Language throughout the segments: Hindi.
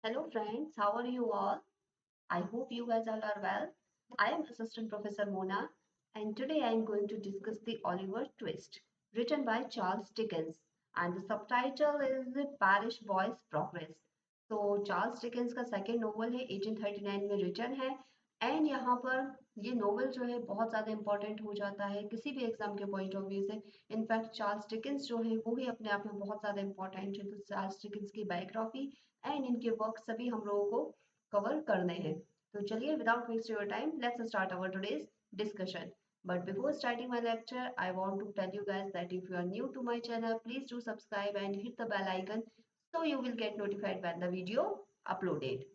Hello friends, how are you all? I hope you guys all are well. I am Assistant Professor Mona and today I am going to discuss the Oliver Twist written by Charles Dickens and the subtitle is The Parish Boy's Progress. तो चार्ल्स डिकेंस का सेकेंड नोवेल है 1839 में रिटन है एंड यहाँ पर ये नोवेल जो है बहुत ज़्यादा इंपॉर्टेंट हो जाता है किसी भी एग्जाम के पॉइंट ऑफ व्यू से। इनफैक्ट चार्ल्स डिकेंस जो है वो ही अपने आप में बहुत ज़्यादा इंपॉर्टेंट है। तो चार्ल्स डिकेंस की बायोग्राफी एंड इनके वर्क सभी हम लोगों को कवर करने हैं। तो चलिए without waste your time let's start our today's discussion. But before starting my lecture, I want to tell you guys that if you are new to my channel, please do subscribe and hit the bell icon so you will get notified when the video uploaded.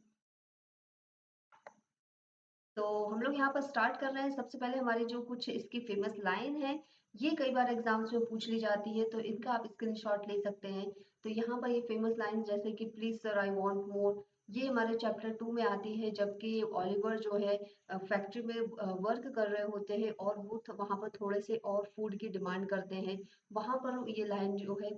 तो हम लोग यहाँ पर स्टार्ट कर रहे हैं। सबसे पहले हमारी जो कुछ इसकी फेमस लाइन है ये कई बार एग्जाम्स में पूछ ली जाती है तो इनका आप स्क्रीनशॉट ले सकते हैं। तो यहाँ पर ये फेमस लाइन जैसे कि please sir I want more, ये हमारे चैप्टर 2 में आती है जबकि ओलिवर जो है फैक्ट्री में वर्क कर रहे होते हैं और वो वहाँ पर थोड़े से और फूड की डिमांड करते हैं। वहाँ पर ये लाइन जो है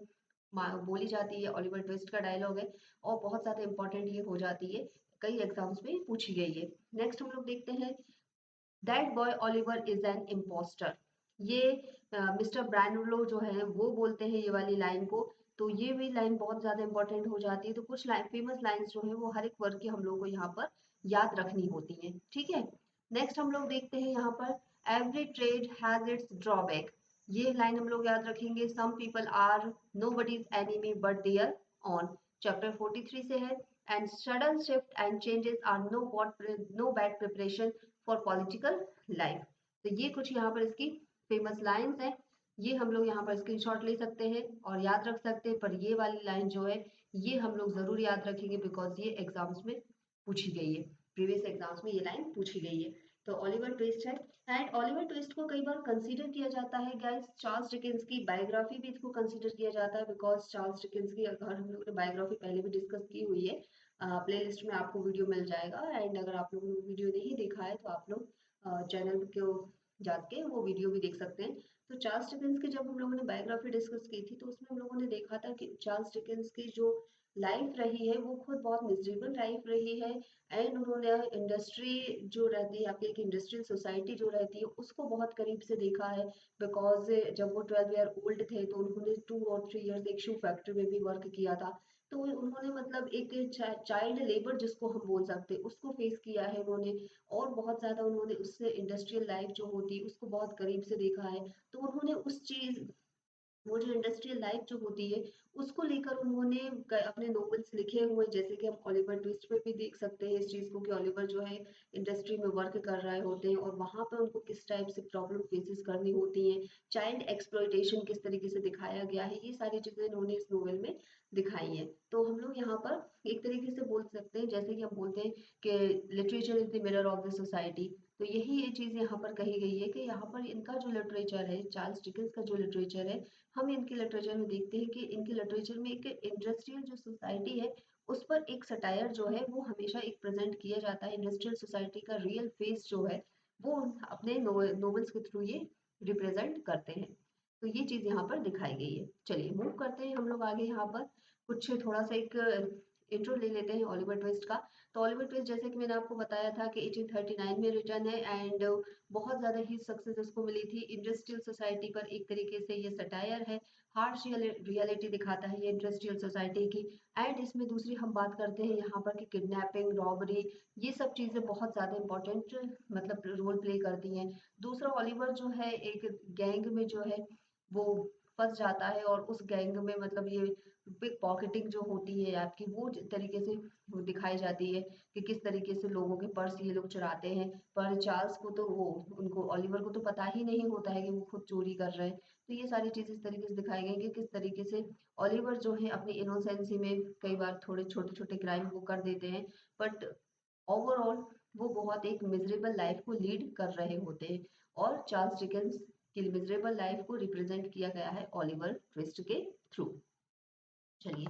बोली जाती है, ओलिवर ट्विस्ट का डायलॉग है और बहुत ज़्यादा इंपॉर्टेंट ये हो जाती है, कई एग्जाम्स में पूछी गई है। नेक्स्ट हम लोग देखते हैं that boy Oliver is an impostor. ये मिस्टर ब्रानलो जो है वो बोलते हैं ये वाली लाइन को। तो ये भी लाइन बहुत ज्यादा इंपॉर्टेंट हो जाती है। तो कुछ फेमस लाइंस जो है वो हर एक वर्ग के हम लोग को यहाँ पर याद रखनी होती है, ठीक है। नेक्स्ट हम लोग देखते हैं यहाँ पर every trade has its drawback. ये लाइन हम लोग याद रखेंगे, some people are nobody's enemy but their own, chapter 43 से है। And sudden shift and changes are no bad preparation for political life. तो ये कुछ यहाँ पर इसकी फेमस लाइंस हैं। ये हम लोग यहाँ पर स्क्रीनशॉट ले सकते हैं और याद रख सकते हैं। पर ये वाली लाइन जो है ये हम लोग जरूर याद रखेंगे बिकॉज ये एग्जाम्स में पूछी गई है, प्रीवियस एग्जाम्स में ये लाइन पूछी गई है। तो ओलिवर ट्विस्ट है एंड ओलिवर ट्विस्ट को कई बार कंसीडर किया जाता है गाइस, चार्ल्स डिकेंस की बायोग्राफी भी इसको कंसीडर किया जाता है बिकॉज चार्ल्स डिकेंस की अगर हम लोग ने बायोग्राफी पहले भी डिस्कस की हुई है, प्लेलिस्ट में आपको वीडियो मिल जाएगा। एंड अगर आप लोगों ने वीडियो नहीं देखा है तो आप लोग चैनल को जाके वो वीडियो भी देख सकते हैं। तो चार्ल्स डिकेंस की जब हम लोगों ने बायोग्राफी डिस्कस की थी तो उसमें हम लोगों ने देखा था कि चार्ल्स डिकेंस की जो लाइफ रही है वो खुद बहुत मिजरेबल लाइफ रही है। एंड उन्होंने इंडस्ट्री जो रहती है आपकी, एक इंडस्ट्रियल सोसाइटी जो रहती है उसको बहुत करीब से देखा है। बिकॉज जब वो 12 ईयर ओल्ड थे तो उन्होंने 2 और 3 ईयर्स एक शू फैक्ट्री में भी वर्क किया था। तो उन्होंने मतलब एक चाइल्ड लेबर जिसको हम बोल सकते हैं उसको फेस किया है उन्होंने। और बहुत ज्यादा उन्होंने उससे इंडस्ट्रियल लाइफ जो होती है उसको बहुत करीब से देखा है। तो उन्होंने उस चीज, वो जो इंडस्ट्रियल लाइफ जो होती है उसको लेकर उन्होंने अपने नॉवेल्स लिखे हुए हैं। जैसे कि हम ओलिवर ट्विस्ट में भी देख सकते हैं इस चीज को कि ओलिवर जो है इंडस्ट्री में वर्क कर रहे होते हैं और वहां पर उनको किस टाइप से प्रॉब्लम फेसेस करनी होती है, चाइल्ड एक्सप्लॉयटेशन किस तरीके से दिखाया गया है, ये सारी चीजें इन्होंने इस नोवेल में दिखाई है। तो हम लोग यहाँ पर एक तरीके से बोल सकते हैं जैसे कि हम बोलते हैं कि literature is the mirror of the society. तो यही ये चीज यहाँ पर कही गई है कि यहाँ पर इनका जो लिटरेचर है, चार्ल्स डिकेंस का जो लिटरेचर है, हम इनके लिटरेचर में देखते हैं कि इनके लिटरेचर में एक इंडस्ट्रियल जो सोसाइटी है उस पर एक सटायर जो है वो हमेशा एक प्रेजेंट किया जाता है। इंडस्ट्रियल सोसाइटी का रियल फेस जो है वो अपने नोवेल्स के थ्रू ये रिप्रेजेंट करते हैं। तो ये चीज यहाँ पर दिखाई गई है। चलिए मूव करते हैं हम लोग आगे। यहाँ पर कुछ थोड़ा सा एक इंट्रो ले लेते हैं ओलिवर ट्विस्ट का। तो ओलिवर ट्विस्ट जैसे कि मैंने आपको बताया था कि 1839 में रिटर्न है एंड बहुत ज़्यादा ही सक्सेस इसको मिली थी। इंडस्ट्रियल सोसाइटी पर एक तरीके से ये सटायर है, हार्श रियलिटी दिखाता है ये इंडस्ट्रियल सोसाइटी की। एंड इसमें दूसरी हम बात करते हैं यहाँ पर कि किडनैपिंग, रॉबरी, ये सब चीज़ें बहुत ज़्यादा इंपॉर्टेंट मतलब रोल प्ले करती हैं। दूसरा ओलिवर जो है एक गैंग में जो है वो फंस जाता है और उस गैंग में मतलब ये पिक पॉकेटिंग जो होती है आपकी वो तरीके से वो दिखाई जाती है कि किस तरीके से लोगों के पर्स ये लोग चुराते हैं। पर चार्ल्स को तो वो, उनको ओलिवर को तो पता ही नहीं होता है कि वो खुद चोरी कर रहे हैं। तो ये सारी चीजें इस तरीके से दिखाई गई कि किस तरीके से ओलिवर जो है अपनी इनोसेंसी में कई बार थोड़े छोटे छोटे क्राइम वो कर देते हैं। बट ओवरऑल वो बहुत एक मिजरेबल लाइफ को लीड कर रहे होते हैं। और चार्ल्स डिकेंस की मिजरेबल लाइफ को रिप्रेजेंट किया गया है ओलिवर ट्विस्ट के थ्रू। चलिए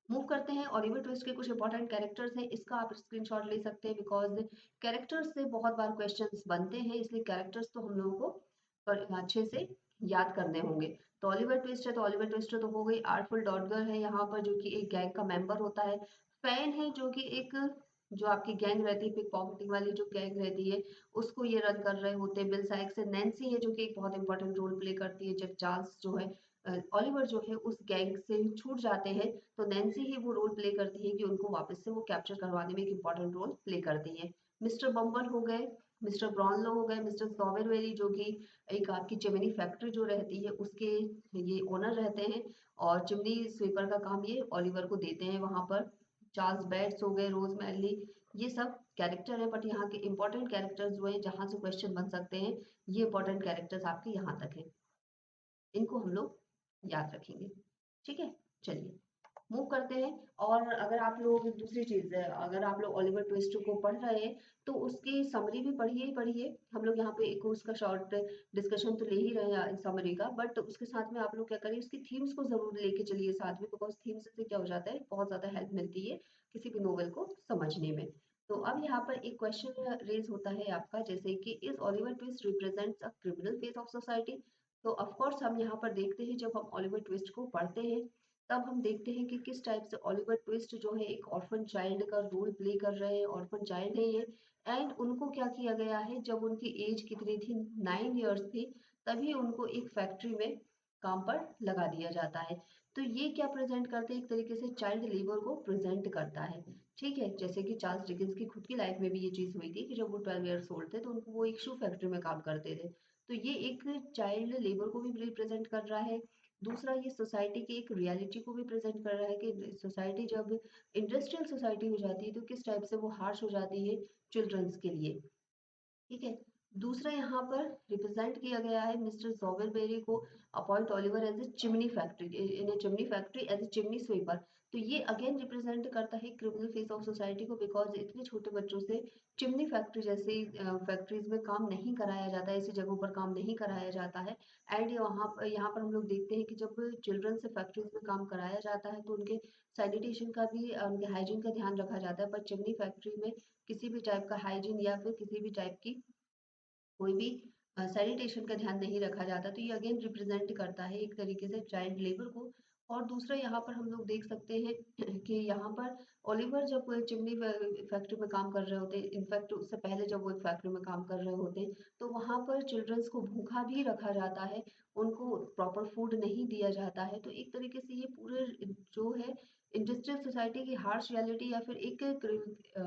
मूव करते हैं। ओलिवर ट्विस्ट के कुछ इंपॉर्टेंट कैरेक्टर्स हैं, इसका आप स्क्रीनशॉट ले सकते हैं बिकॉज कैरेक्टर्स से बहुत बार क्वेश्चंस बनते हैं, इसलिए कैरेक्टर्स तो हम लोगों को अच्छे से याद करने होंगे। तो ओलिवर ट्विस्ट है तो ओलिवर ट्विस्ट तो हो गई। आर्टफुल डॉडगर है यहाँ पर जो कि एक गैंग का मेंबर होता है। फैन है जो कि एक जो आपकी गैंग रहती है, पिक पॉकेटिंग वाली जो गैंग रहती है, उसको ये रन कर रहे होते हैं। बिल साइक्स से नैन्सी है जो कि एक बहुत इंपॉर्टेंट रोल प्ले करती है। जब चार्ल्स जो है ओलिवर जो है उस गैंग से छूट जाते हैं, तो नैन्सी ही वो रोल प्ले करती है कि उनको वापस से वो कैप्चर करवाने में एक इंपॉर्टेंट रोल प्ले करती है। मिस्टर बम्बल हो गए, मिस्टर ब्राउनलो हो गए, मिस्टर सॉवेरवेरी जो कि एक आपकी चिमनी फैक्ट्री जो रहती है उसके ये ओनर रहते हैं, और चिमनी स्वीपर का काम ये ओलिवर को देते हैं वहां पर। चार्ल्स बैट्स हो गए, रोज मैरली, ये सब कैरेक्टर है, बट यहाँ के इंपॉर्टेंट कैरेक्टर्स जो है जहां से क्वेश्चन बन सकते हैं, ये इंपॉर्टेंट कैरेक्टर्स आपके यहाँ तक है, इनको हम लोग याद रखेंगे। ठीक है, चलिए मूव करते हैं। और अगर आप लोग दूसरी चीज है, अगर आप लोग ओलिवर ट्विस्ट को पढ़ रहे हैं तो उसकी समरी भी पढ़िए ही पढ़िए। हम लोग यहाँ पे एक उसका शॉर्ट डिस्कशन तो ले ही रहे हैं समरी का, बट उसके साथ में आप लोग क्या करिए, उसकी थीम्स को जरूर लेके चलिए साथ में, बिकॉज थीम्स से क्या हो जाता है, बहुत ज्यादा हेल्प मिलती है किसी भी नोवेल को समझने में। तो अब यहाँ पर एक क्वेश्चन रेज होता है आपका, जैसे कि is Oliver twist represents a criminal face of society. तो ऑफ कोर्स हम यहाँ पर देखते हैं, जब हम ओलिवर ट्विस्ट को पढ़ते हैं तब हम देखते हैं कि किस टाइप से ओलिवर ट्विस्ट जो है एक ऑर्फन चाइल्ड का रोल प्ले कर रहे हैं। ऑर्फन चाइल्ड है ये, एंड उनको क्या किया गया है, जब उनकी एज कितनी थी, 9 इयर्स थी, तभी उनको एक फैक्ट्री में काम पर लगा दिया जाता है। तो ये क्या प्रेजेंट करते हैं, एक तरीके से चाइल्ड लेबर को प्रेजेंट करता है। ठीक है, जैसे कि चार्ल्स डिकेंस की खुद की लाइफ में भी ये चीज हुई थी कि जब वो 12 इयर्स ओल्ड थे तो उनको वो एक शू फैक्ट्री में काम करते थे। तो ये एक चाइल्ड लेबर को भी रिप्रेजेंट कर रहा है। दूसरा, ये सोसाइटी की एक रियलिटी को भी प्रेजेंट कर रहा है कि सोसाइटी जब इंडस्ट्रियल सोसाइटी हो जाती है तो किस टाइप से वो हार्श हो जाती है चिल्ड्रंस के लिए। ठीक है, दूसरा यहाँ पर रिप्रेजेंट किया गया है मिस्टर सॉवरबेरी को appoint Oliver as a chimney factory, in a chimney factory as a chimney sweeper. तो ये अगेन रिप्रेजेंट करता है क्रिमिनल फेस ऑफ सोसाइटी को, बिकॉज इतने छोटे बच्चों से चिमनी फैक्ट्री जैसी फैक्ट्रीज में काम नहीं कराया जाता है, ऐसी जगहों पर काम नहीं कराया जाता है। एंड यहाँ पर हम लोग देखते हैं कि जब चिल्ड्रन से फैक्ट्रीज में काम कराया जाता है तो उनके सैनिटेशन का भी, उनके हाइजीन का ध्यान रखा जाता है, पर चिमनी फैक्ट्री में किसी भी टाइप का हाइजीन या फिर किसी भी टाइप की कोई भी सैनिटेशन का ध्यान नहीं रखा जाता। तो ये अगेन रिप्रेजेंट करता है एक तरीके से चाइल्ड लेबर को। और दूसरा यहाँ पर हम लोग देख सकते हैं कि यहाँ पर ओलिवर जब वो चिमनी फैक्ट्री में काम कर रहे होते हैं, इनफैक्ट उससे पहले जब वो एक फैक्ट्री में काम कर रहे होते हैं, तो वहाँ पर चिल्ड्रंस को भूखा भी रखा जाता है, उनको प्रॉपर फूड नहीं दिया जाता है। तो एक तरीके से ये पूरे जो है इंडस्ट्रियल सोसाइटी की हार्श रियलिटी या फिर एक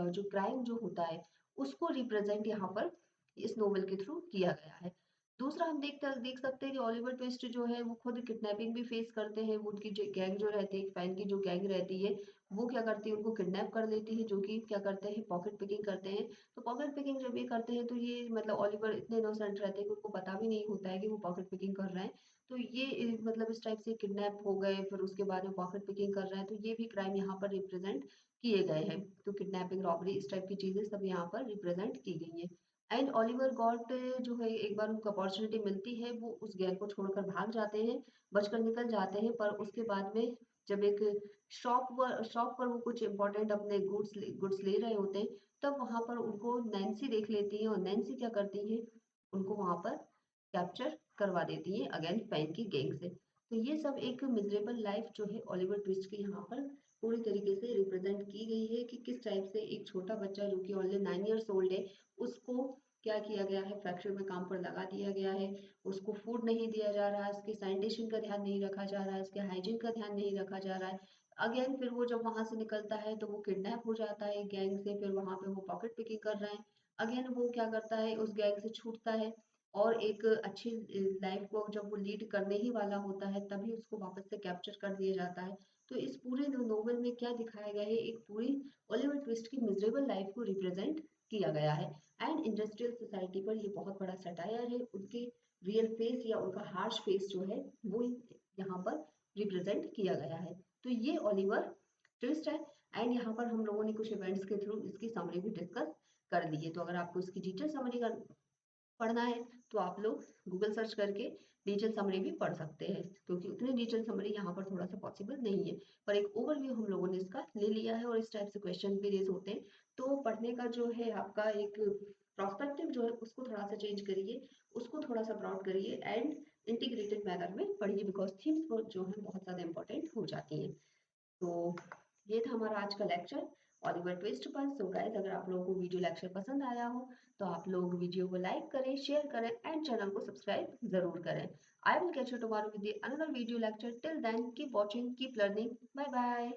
जो क्राइम जो होता है उसको रिप्रेजेंट यहाँ पर इस नोवेल के थ्रू किया गया है। दूसरा, हम देख सकते हैं कि ओलिवर ट्विस्ट जो है वो खुद किडनैपिंग भी फेस करते हैं। वो उनकी जो गैंग जो रहती है, फैन की जो गैंग रहती है, वो क्या करती है, उनको किडनैप कर लेती है, जो कि क्या करते हैं, पॉकेट पिकिंग करते हैं। तो पॉकेट पिकिंग जब ये करते हैं तो ये मतलब ओलिवर इतने इनोसेंट रहते हैं कि उनको पता भी नहीं होता है कि वो पॉकेट पिकिंग कर रहे हैं। तो ये मतलब इस टाइप से किडनैप हो गए, फिर उसके बाद में पॉकेट पिकिंग कर रहे हैं, तो ये भी क्राइम यहाँ पर रिप्रेजेंट किए गए हैं। तो किडनैपिंग, रॉबरी, इस टाइप की चीजें सब यहाँ पर रिप्रेजेंट की गई है। एंड ओलिवर गॉट जो है, एक बार उनको अपॉर्चुनिटी मिलती है, वो उस गैंग को छोड़कर भाग जाते हैं, बचकर निकल जाते हैं। पर उसके बाद में जब एक शॉप पर वो कुछ इंपॉर्टेंट अपने गुड्स ले रहे होते हैं, तब वहां पर उनको नैन्सी देख लेती है, और नैन्सी क्या करती है, उनको वहां पर कैप्चर करवा देती है अगेन फैन की गैंग से। तो ये सब एक मिजरेबल लाइफ जो है ओलिवर ट्विस्ट की यहाँ पर पूरी तरीके से रिप्रेजेंट की गई है कि किस टाइप से एक छोटा बच्चा जो कि ओनली 9 इयर्स ओल्ड है, उसको क्या किया गया है, फैक्ट्री में काम पर लगा दिया गया है। उसको फूड नहीं दिया जा रहा है, उसके सैनिटेशन का ध्यान नहीं रखा जा रहा है, उसके हाइजीन का ध्यान नहीं रखा जा रहा है। अगेन फिर वो जब वहां से निकलता है तो वो किडनैप हो जाता है गैंग से, फिर वहां पे वो पॉकेट पिकिंग कर रहे हैं। अगेन वो क्या करता है, उस गैंग से छूटता है, और एक अच्छी लाइफ को जब वो लीड करने ही वाला होता है तभी उसको वापस से कैप्चर कर दिया जाता है। तो इस पूरे नोवेल में क्या दिखाया गया है, एक पूरी ओलिवर ट्विस्ट की मिजरेबल लाइफ को रिप्रेजेंट किया गया है। एंड इंडस्ट्रियल सोसाइटी पर ये बहुत बड़ा सटायर है, उनके रियल फेस या उनका हार्श फेस जो है वो यहाँ पर रिप्रेजेंट किया गया है। तो ये ओलिवर ट्विस्ट है। एंड यहाँ पर हम लोगों ने कुछ इवेंट्स के थ्रू इसकी समरी भी डिस्कस कर ली है। तो अगर आपको इसकी डिटेल समरी पढ़ना है तो आप लोग गूगल सर्च करके डिटेल समरी भी पढ़ सकते हैं, क्योंकि उतनी डिटेल समरी यहाँ पर थोड़ा सा पॉसिबल नहीं है। पर एक ओवरव्यू हम लोगों ने इसका ले लिया है, और इस टाइप से क्वेश्चन भी रेज होते हैं। तो पढ़ने का जो है आपका एक प्रोस्पेक्टिव जो है उसको थोड़ा सा चेंज करिए, उसको थोड़ा सा ब्रॉड करिए, एंड इंटीग्रेटेड मैनर में पढ़िए, बिकॉज थीम्स जो है बहुत ज़्यादा इंपॉर्टेंट हो जाती हैं। तो ये था हमारा आज का लेक्चर ऑलिवर ट्विस्ट पर। सो गाइस, अगर आप लोगों को वीडियो लेक्चर पसंद आया हो तो आप लोग वीडियो को लाइक करें, शेयर करें एंड चैनल को सब्सक्राइब जरूर करें। I will catch you tomorrow with another video lecture. Till then keep watching, keep learning, bye bye.